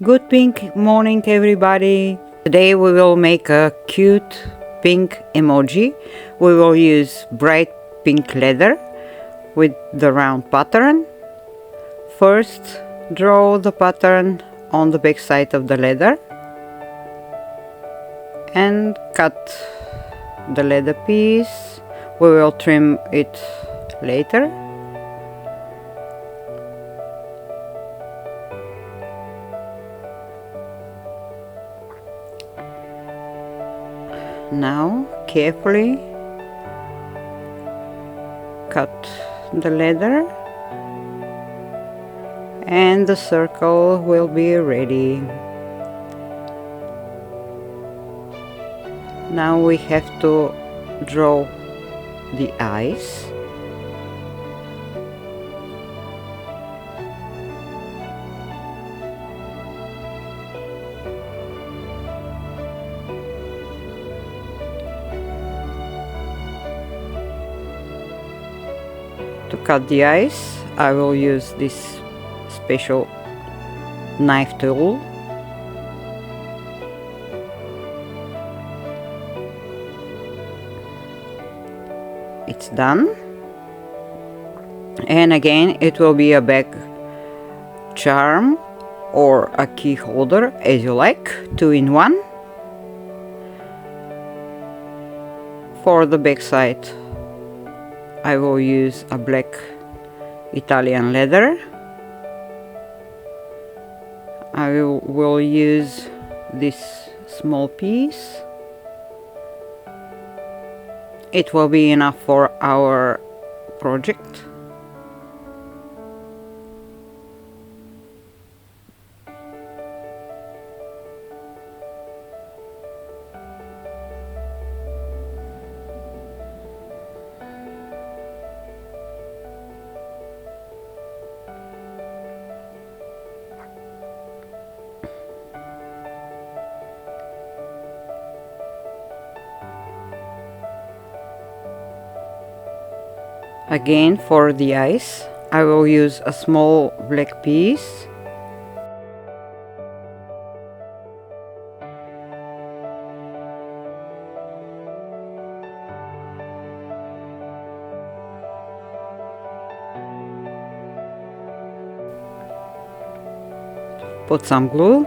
Good pink morning, everybody. Today we will make a cute pink emoji. We will use bright pink leather with the round pattern. First, draw the pattern on the back side of the leather and cut the leather piece. We will trim it later. Now carefully cut the leather and the circle will be ready. Now we have to draw the eyes. To cut the eyes, I will use this special knife tool. It's done. And again, it will be a bag charm or a key holder, as you like, 2-in-1. For the back side, I will use a black Italian leather. I will use this small piece. It will be enough for our project. Again, for the eyes, I will use a small black piece. Put some glue.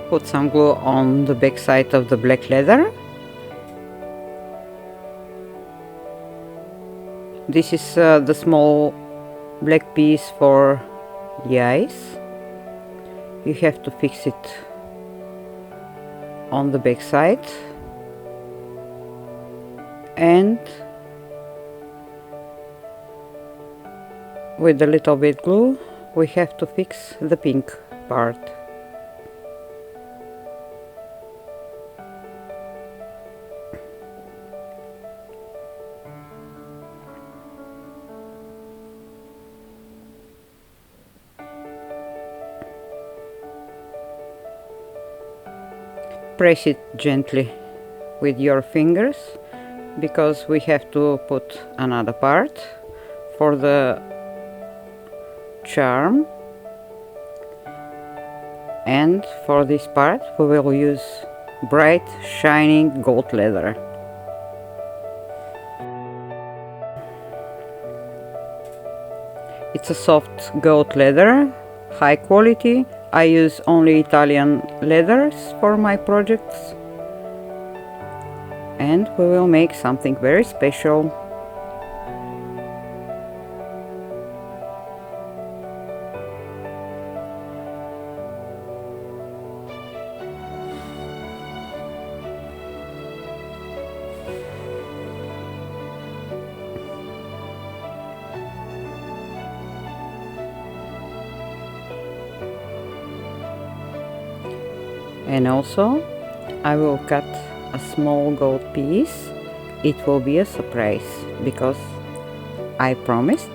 Put some glue on the back side of the black leather. This is the small black piece for the eyes. You have to fix it on the back side and with a little bit glue we have to fix the pink part. Press it gently with your fingers because we have to put another part for the charm, and for this part we will use bright shining gold leather. It's a soft gold leather, high quality. I use only Italian leathers for my projects, and we will make something very special. And also I will cut a small gold piece. It will be a surprise because I promised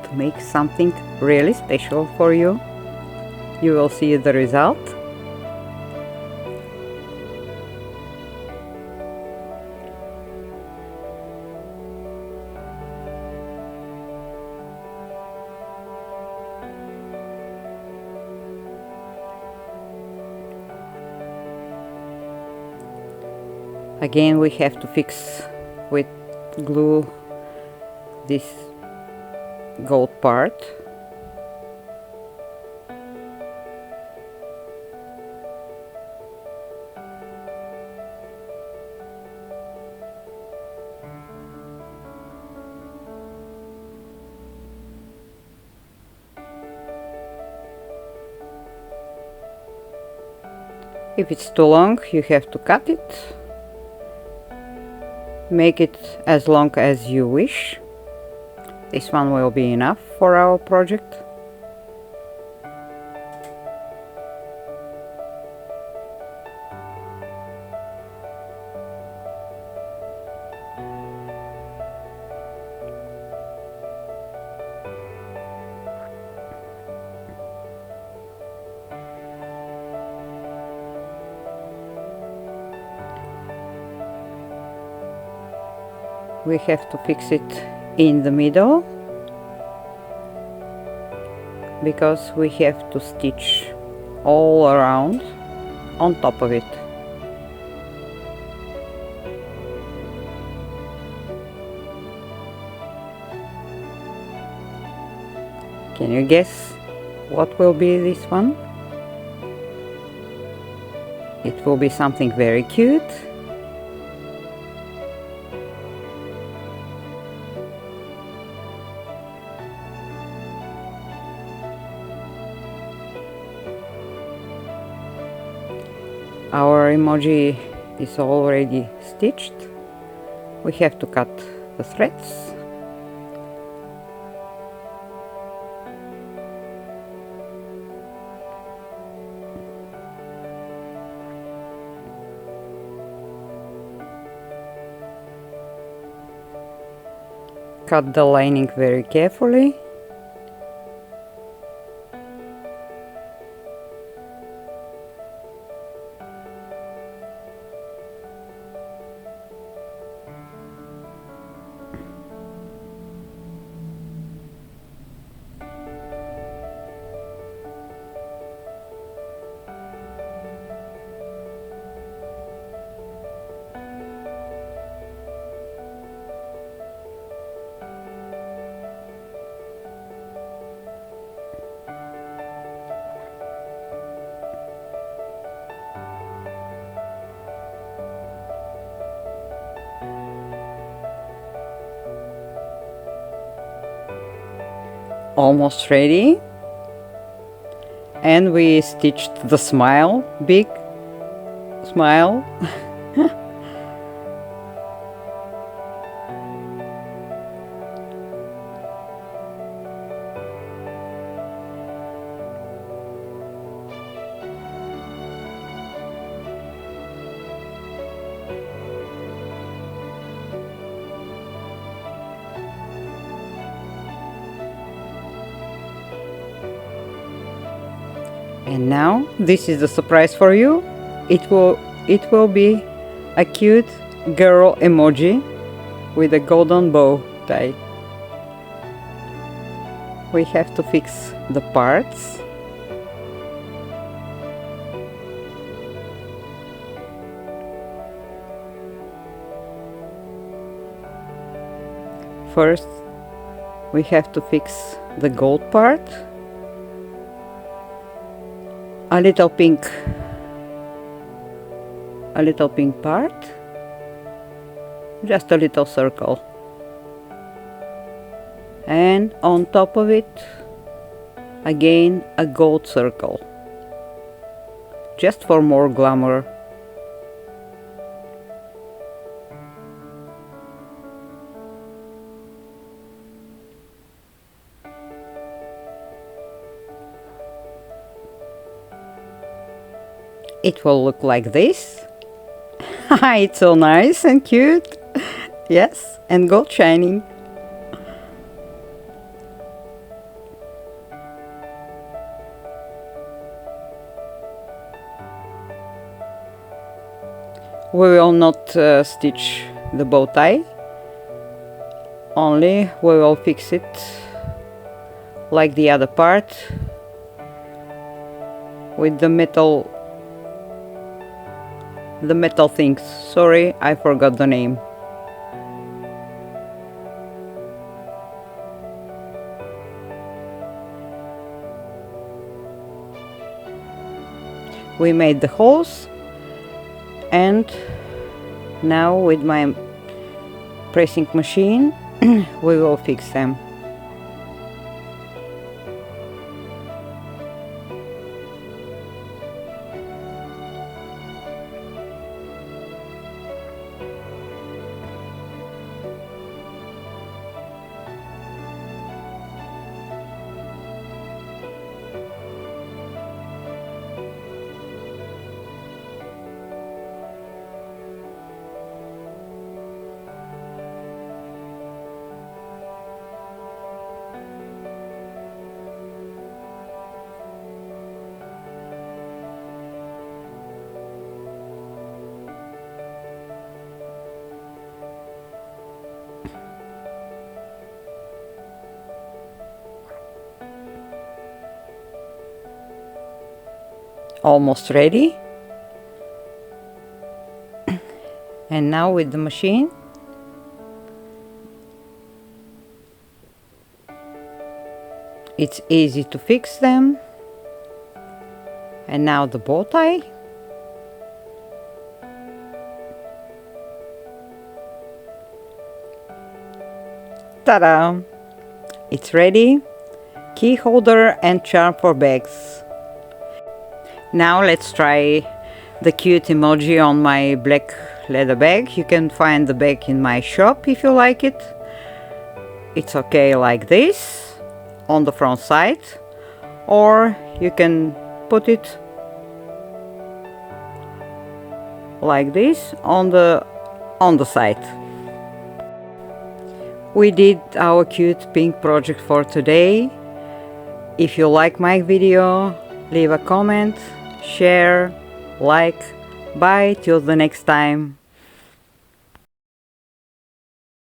to make something really special for you. You will see the result. Again, we have to fix with glue this gold part. If it's too long, you have to cut it. Make it as long as you wish. This one will be enough for our project. We have to fix it in the middle because we have to stitch all around on top of it. Can you guess what will be this one? It will be something very cute. Our emoji is already stitched. We have to cut the threads. Cut the lining very carefully. Almost ready. And we stitched the smile, big smile. And now this is the surprise for you. It will be a cute girl emoji with a golden bow tie. We have to fix the parts. First, we have to fix the gold part. A little pink part, just a little circle, and on top of it again a gold circle, just for more glamour. it will look like this. It's so nice and cute. Yes, and gold shining. We will not stitch the bow tie, only we will fix it like the other part with the metal things. Sorry, I forgot the name. We made the holes, and now with my pressing machine we will fix them. Almost ready. And now with the machine it's easy to fix them. And now the bow tie. Ta-da! It's ready. Key holder and charm for bags. Now let's try the cute emoji on my black leather bag. You can find the bag in my shop if you like it. It's okay like this on the front side, or you can put it like this on the side. We did our cute pink project for today. If you like my video, leave a comment, share, like. Bye till the next time.